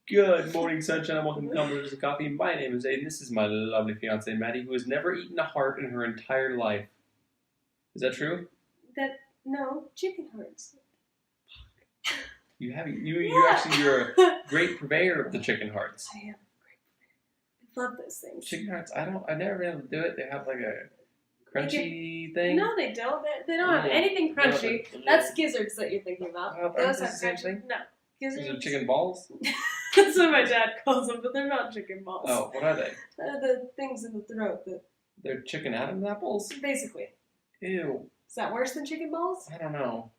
Good morning, sunshine, and welcome to Conversations of Coffee. My name is Aiden. This is my lovely fiancée, Maddie, who has never eaten a heart in her entire life. Is that true? No, chicken hearts. You have Yeah. you're a great purveyor of the chicken hearts. I am a great purveyor. I love those things. Chicken hearts, I've never been able to do it. They have like a crunchy thing. No, they don't. They don't have anything crunchy. That's gizzards that you're thinking about. Aren't Those they have the same crunchy. thing? No, Those are gizzards. chicken balls? That's what my dad calls them, but they're not chicken balls. Oh, what are they? They're the things in the throat that They're chicken Adam's apples? basically. Ew. Is that worse than chicken balls? I don't know.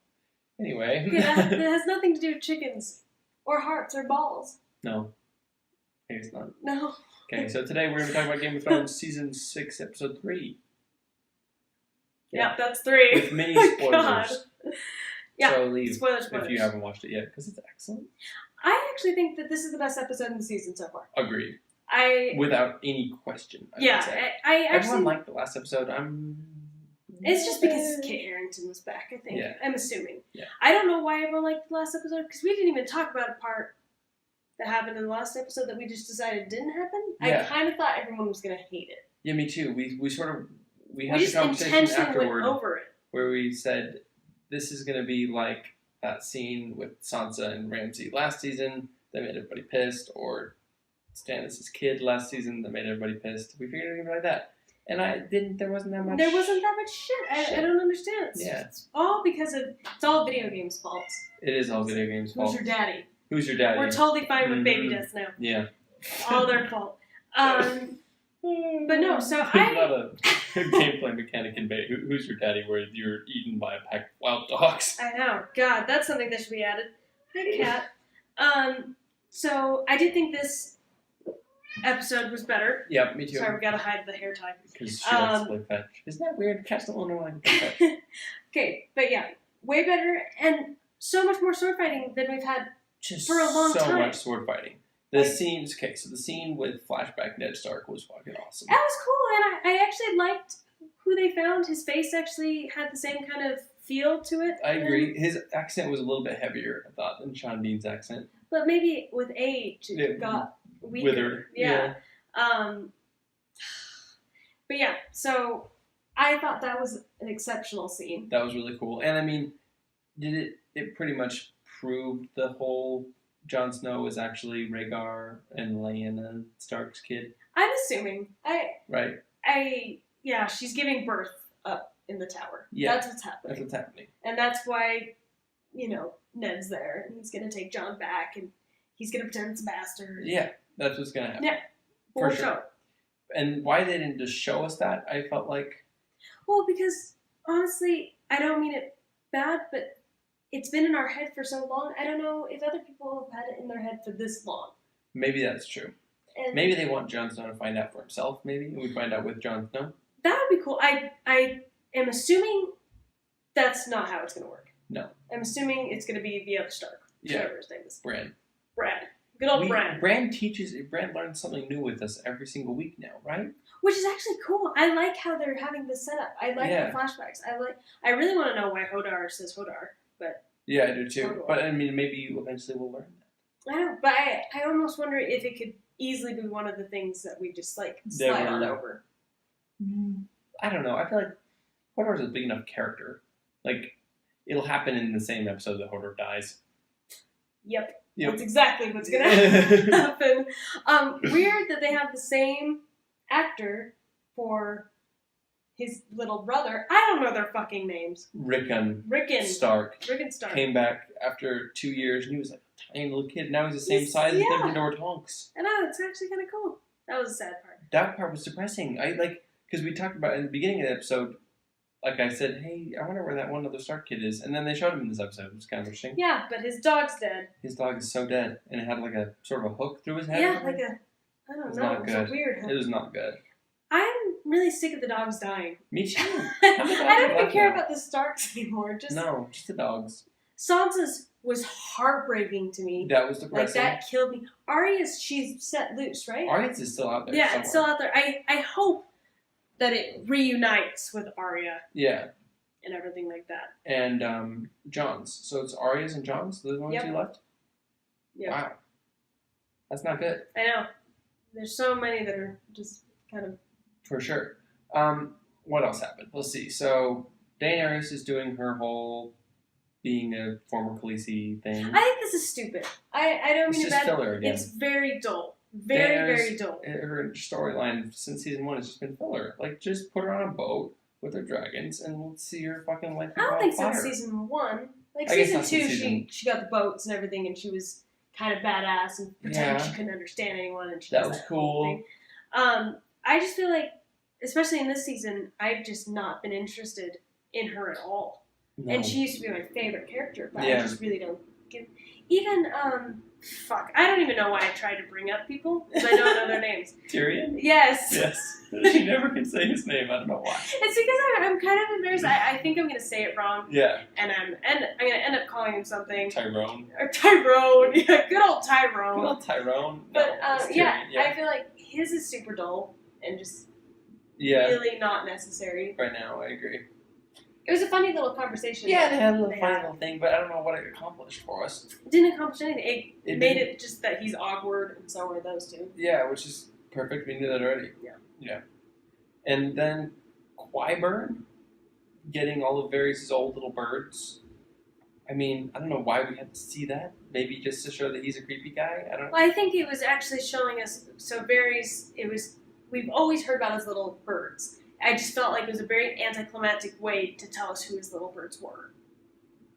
Anyway. Okay, that has nothing to do with chickens or hearts or balls. No. I guess not. No. Okay, so today we're going to be talking about Game of Thrones Season 6, Episode 3. Yeah, that's 3. With many Oh, spoilers. God. Yeah, So leave spoilers. if you haven't watched it yet, because it's excellent. I actually think that this is the best episode in the season so far. Agreed. Without any question. I actually. Everyone liked the last episode. It's just because Kit Harington was back, I think. Yeah. I'm assuming. Yeah. I don't know why everyone liked the last episode, because we didn't even talk about a part that happened in the last episode that we just decided didn't happen. Yeah. I kind of thought everyone was going to hate it. Yeah, me too. We had just the conversation intentionally afterward went over it. where we said this is going to be like that scene with Sansa and Ramsay last season that made everybody pissed, or Stannis' kid last season that made everybody pissed. We figured it would be like that. And there wasn't that much. There wasn't that much shit. I don't understand. It's all because of, it's all video games' fault. It is all video games' fault. Who's your daddy? Who's your daddy? We're totally fine with baby deaths now. Yeah. All their fault. But no, so There's not a gameplay mechanic in Who's Your Daddy where you're eaten by a pack of wild dogs. I know. God, that's something that should be added. Hi, cat. So I did think this episode was better. Yeah, me too. Sorry, we gotta hide the hair tie. Because she likes to play fetch. Isn't that weird? Cats don't want to like play fetch. Okay, but yeah, way better and so much more sword fighting than we've had for a long time. So much sword fighting. The scene with flashback Ned Stark was fucking awesome. That was cool, and I actually liked who they found. His face actually had the same kind of feel to it. I agree. His accent was a little bit heavier, I thought, than Sean Bean's accent. But maybe with age, it got weaker. Withered. Yeah. But yeah, so I thought that was an exceptional scene. That was really cool. And I mean, it pretty much proved the whole Jon Snow is actually Rhaegar and Lyanna Stark's kid. I'm assuming. Right. Yeah, she's giving birth up in the tower. Yeah. That's what's happening. That's what's happening. And that's why, Ned's there, and he's going to take Jon back, and he's going to pretend it's a bastard. Yeah, that's what's going to happen. Yeah, for sure. And why they didn't just show us that, I felt like... Well, because, honestly, I don't mean it bad, but it's been in our head for so long. I don't know if other people have had it in their head for this long. Maybe that's true. And maybe they want Jon Snow to find out for himself, maybe. And we find out with Jon Snow. That would be cool. I am assuming that's not how it's going to work. No. I'm assuming it's going to be the other Stark. Yeah. Whatever his name is. Bran. Good old Bran. Bran learns something new with us every single week now, right? Which is actually cool. I like how they're having this setup. I like the flashbacks. I really want to know why Hodor says Hodor, but... Yeah, I do too. Hodor. But, I mean, maybe eventually we'll learn that. I know, but I almost wonder if it could easily be one of the things that we just, slide on over. I don't know. I feel like Hodor's a big enough character. It'll happen in the same episode that Hodor dies. Yep. That's exactly what's going to happen. Weird that they have the same actor for his little brother. I don't know their fucking names. Rickon Stark. Came back after 2 years, and he was like a tiny little kid. Now he's the same size as Dumbledore Tonks. I know, it's actually kind of cool. That was a sad part. That part was depressing. Because we talked about in the beginning of the episode, I said, hey, I wonder where that one other Stark kid is. And then they showed him in this episode. It was kind of interesting. Yeah, but his dog's dead. His dog is so dead. And it had a sort of a hook through his head. Yeah, I don't know. It was a weird hook. It was not good. I'm really sick of the dogs dying. Me too. I don't even care about the Starks anymore. Just the dogs. Sansa's was heartbreaking to me. That was depressing. That killed me. Arya's, she's set loose, right? Arya's is still out there. Yeah, somewhere. it's still out there. I hope that it reunites with Arya. Yeah. And everything like that. And Jon's. So it's Arya's and Jon's? Those are the only two left? Yeah. Wow. That's not good. I know. There's so many that are just kind of... For sure. What else happened? Let's see. So, Daenerys is doing her whole being a former Khaleesi thing. I think this is stupid. I don't mean it's just filler again. It's very dull. Very dull. Her storyline since season 1 has just been filler. Like, just put her on a boat with her dragons and we'll see her fucking life. I don't think since season 1. Like, season 2, she got the boats and everything and she was kind of badass and pretending she couldn't understand anyone. And that was cool. I just feel like, especially in this season, I've just not been interested in her at all. No. And she used to be my favorite character, but I just really don't give... Even, I don't even know why I try to bring up people, because I don't know their names. Tyrion? Yes. She never can say his name, I don't know why. It's because I'm kind of embarrassed. I think I'm going to say it wrong. Yeah. And I'm going to end up calling him something. Tyrone. Or Tyrone. Yeah, good old Tyrone. Good old Tyrone. But, yeah, I feel like his is super dull and just really not necessary. Right now, I agree. It was a funny little conversation. Yeah, they had a little funny little thing, but I don't know what it accomplished for us. It didn't accomplish anything. It made it just that he's awkward, and so are those two. Yeah, which is perfect. We knew that already. Yeah. And then Qyburn getting all of Varys' old little birds. I mean, I don't know why we had to see that. Maybe just to show that he's a creepy guy? I don't know. Well, I think it was actually showing us... So Varys, we've always heard about his little birds. I just felt like it was a very anticlimactic way to tell us who his little birds were.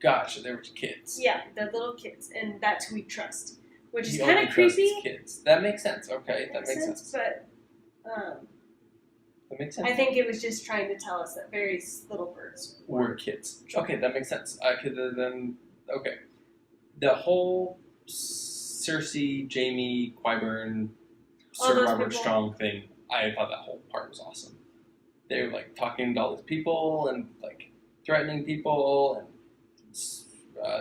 Gotcha, they were kids. Yeah, they're little kids, and that's who we trust. Which is kind of creepy. Kids. That makes sense. Okay, that makes sense. But that makes sense. I think it was just trying to tell us that Varys' little birds were kids. Okay, that makes sense. The whole Cersei, Jaime, Qyburn, Sir Robert Strong thing, I thought that whole part was awesome. They were like talking to all these people and like threatening people, and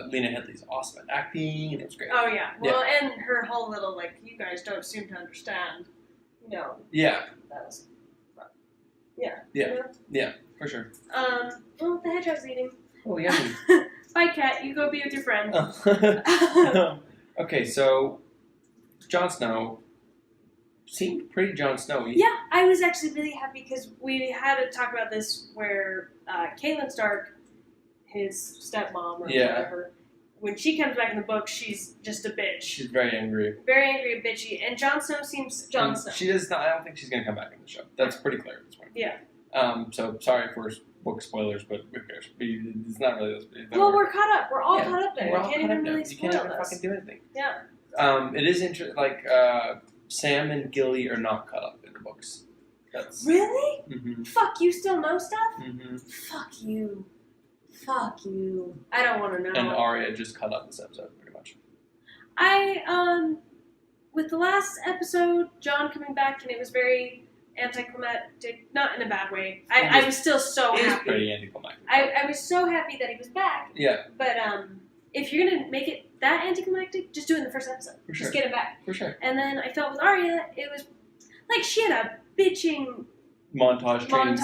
Lena Headey's awesome at acting, and it was great. Oh yeah, well, and her whole little like, you guys don't seem to understand, that was fun. Yeah, for sure. Well, the hedgehog's eating. Oh, yummy. Bye, cat. You go be with your friend. Okay, so Jon Snow seemed pretty Jon Snowy. Yeah, I was actually really happy because we had to talk about this where Catelyn Stark, his stepmom or whatever, when she comes back in the book, she's just a bitch. She's very angry. Very angry and bitchy. And Jon Snow seems Jon Snow. She does not. I don't think she's going to come back in the show. That's pretty clear at this point. Yeah. So sorry for book spoilers, but who cares? It's not really those. Well, we're caught up. We're all caught up there. You can't even really spoil You can't even fucking do anything. Yeah. It is interesting. Like Sam and Gilly are not caught up in the books. Really? Mm-hmm. Fuck, you still know stuff? Mm-hmm. Fuck you. I don't want to know. And Arya just caught up this episode, pretty much. With the last episode, Jon coming back, and it was very anticlimactic, not in a bad way. I was still so happy. It was pretty anticlimactic. I was so happy that he was back. Yeah. But if you're going to make it that anticlimactic, just do it in the first episode. For sure. Just get him back. For sure. And then I felt with Arya, it was like she had a bitching montage training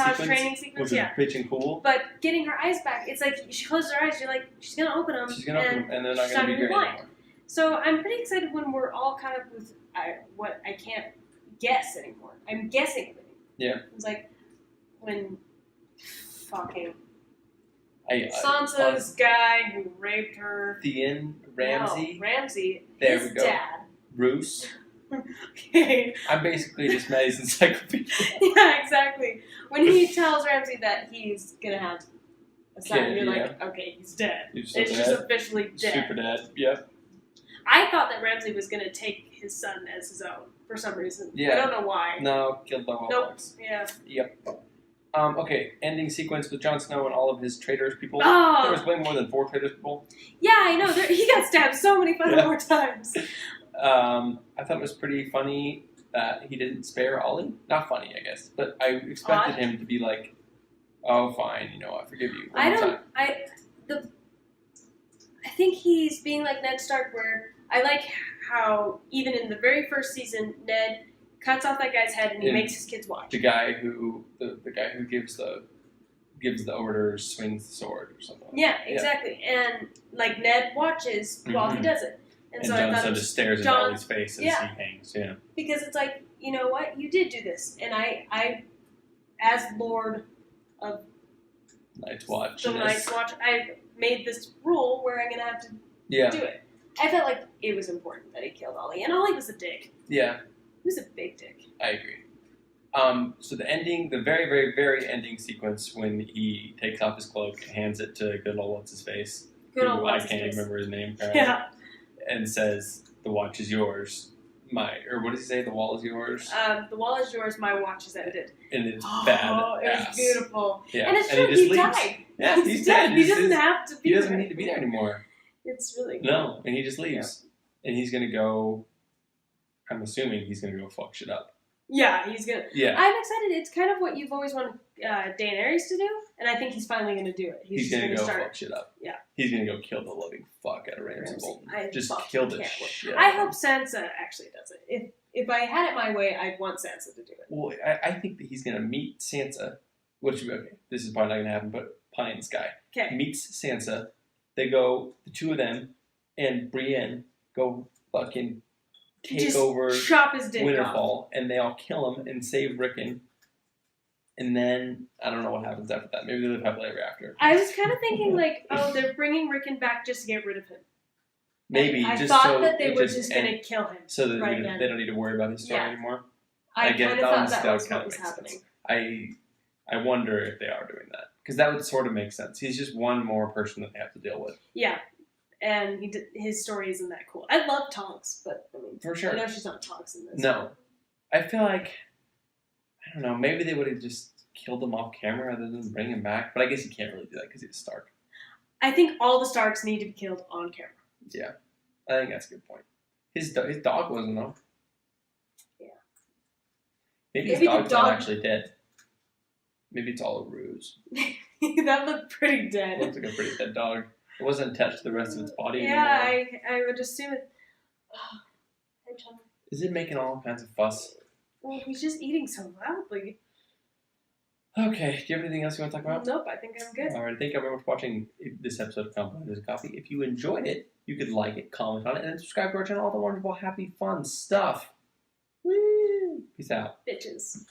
sequence, which was bitching cool. But getting her eyes back, it's like she closes her eyes, you're like, she's going to open them. She's going to open them, and they're not going to be great anymore. So I'm pretty excited when we're all caught up with what I can't guess anymore. I'm guessing everything. Yeah. It's like when fucking Sansa's guy who raped her. Theon Ramsay. No, Ramsay. There his we go. Dad. Roose. Okay. I'm basically just Maddie's encyclopedia. Yeah, exactly. When he tells Ramsay that he's gonna have a son, you're like, okay, he's dead. It's just officially dead. Super dead. Yep. I thought that Ramsay was gonna take his son as his own for some reason. Yeah. I don't know why. No, killed by Wildlings. Yeah. Yep. Okay, ending sequence with Jon Snow and all of his traitors people. Oh. There was way more than 4 traitors people. Yeah, I know. He got stabbed so many more times. I thought it was pretty funny that he didn't spare Ollie. Not funny, I guess, but I expected him to be like, "Oh, fine, I forgive you." I think he's being like Ned Stark, where I like how even in the very first season, Ned cuts off that guy's head and he makes his kids watch. The guy who gives the orders swings the sword or something. Yeah, exactly. And like Ned watches while he does it. And so Jon I thought Snow just stares in Jon- Ollie's face as yeah. he hangs. Yeah. because it's like, you know what, you did do this, and I as Lord of Night's Watch. the Night's Watch, I made this rule where I'm gonna have to do it. I felt like it was important that he killed Ollie, and Ollie was a dick. Yeah. He was a big dick. I agree. So the ending, the very, very, very ending sequence when he takes off his cloak and hands it to good old what's-his-face. Good old I what's can't his face. remember his name. Apparently, Yeah. and says, "The watch is yours." Or what does he say? The wall is yours. The wall is yours. My watch is ended. And it's Oh, bad. it was beautiful. Yeah. And it's and true. he just He leaves. died. Yeah, he's dead. He doesn't have to be. He doesn't there. need to be there anymore. It's really cool. No, and he just leaves. And he's gonna go. I'm assuming he's gonna go fuck shit up. Yeah, he's gonna. Yeah. I'm excited. It's kind of what you've always wanted Daenerys to do, and I think he's finally gonna do it. He's just gonna go start. fuck shit up. Yeah. He's gonna go kill the living fuck out of Ramsay Bolton. I Just fucking kill the can't wait. shit. I out of hope him. Sansa actually does it. If I had it my way, I'd want Sansa to do it. Well, I think that he's gonna meet Sansa, which okay, this is probably not gonna happen, but pie in the sky. Okay. Meets Sansa. They go, the two of them, and Brienne go fucking take Just over chop his dick off. Winterfell, and they all kill him and save Rickon. And then I don't know what happens after that. Maybe they live happily ever after. I was kind of thinking like, oh, they're bringing Rickon back just to get rid of him. Maybe I just thought so that they it were just going to end- kill him. so that right then. they don't need to worry about his story Yeah. anymore. I get kind it. of thought That that was kinda what was makes happening. sense. I wonder if they are doing that because that would sort of make sense. He's just one more person that they have to deal with. Yeah, and his story isn't that cool. I love Tonks, but I mean, For sure. I know she's not Tonks in this. No, I feel like I don't know. Maybe they would have just killed him off camera rather than bring him back. But I guess you can't really do that because he's a Stark. I think all the Starks need to be killed on camera. Yeah, I think that's a good point. His dog wasn't though. Yeah. Maybe his Maybe the dog's dog- not actually dead. Maybe it's all a ruse. That looked pretty It dead. looks like a pretty dead dog. It wasn't attached to the rest of its body Yeah, anymore. I would assume it. Hey, Tom. Is it making all kinds of fuss? Well, he's just eating so loudly. Okay, do you have anything else you want to talk about? Nope, I think I'm good. Alright, thank you very much for watching this episode of Compound as a Coffee. If you enjoyed it, you could like it, comment on it, and then subscribe to our channel. All the wonderful, happy, fun stuff. Woo! Peace out. Bitches.